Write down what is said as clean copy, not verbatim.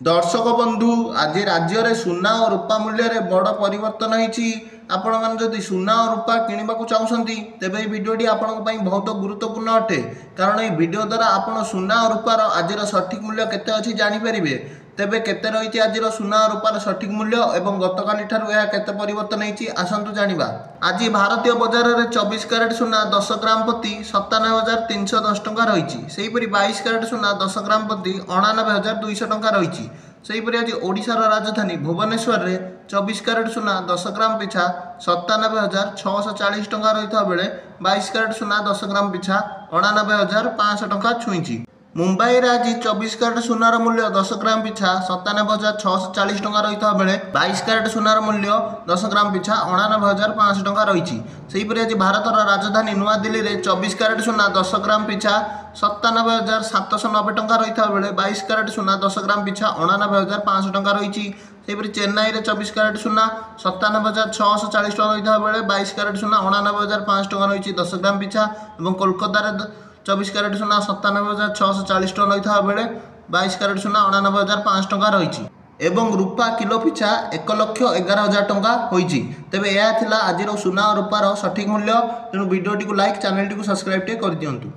दर्शक बंधु आज राज्य में सुना और रूपा मूल्य में बड़ परिवर्तन होती। आपण मैंने जदि सुना और रूपा किणवा चाहते तेज ये भिडटी आपण बहुत गुरुत्वपूर्ण अटे, कारण ये भिड द्वारा आप सुना और रूपार आज सठिक मूल्य केते अच्छी जानीपर। तेबे केते रही आज सुना और रूपार सठिक मूल्य एवं गतकाली ठारू यह केते परिवर्तन होती आसतु जानिबा। आज भारतीय बजार में 24 कैरेट सुना 10 ग्राम प्रति 97,310 टंका रही। सेहीपरि 22 कैरेट सुना 10 ग्राम प्रति 99,200 टंका रही। सेहीपरि आज ओडिशार राजधानी भुवनेश्वर में 24 कैरेट सुना 10 ग्राम पिछा 97,640 टंका रही बेले 22 कैरेट सुना 10 ग्राम पिछा 99,500 टंका छुईची। मुंबई में आज 24 कैरेट सुनार मूल्य 10 ग्राम पिछा 97,640 टंका रही बेले 22 कैरेट सुनार मूल्य 10 ग्राम पिछा 99,500 टंका रही। सेहीपरि आज भारतर राजधानी नुआ दिल्ली में 24 कैरेट सुना 10 ग्राम पिछा 97,790 टंका रही बेले 22 कैरेट सुना 10 ग्राम पिछा 99,500 टंका रही। सेहीपरि चेन्नई में 24 कैरेट सुना 97,640 टंका रही बेले 22 कैरेट सुना 99,500 टंका रही 10 ग्राम पिछा। और कोलकाता 24 कैरेट सुना 97,640 टंका रही बेले 22 कैरेट सुना 99,500 टंका रही। एवं रूपा किलो पिछा 1,11,000 टंका होईची। तेबे यह थिला आजिर सुना और रूपार सठिक मूल्य। तेणु video T like, channel T subscribe कर दियंतु।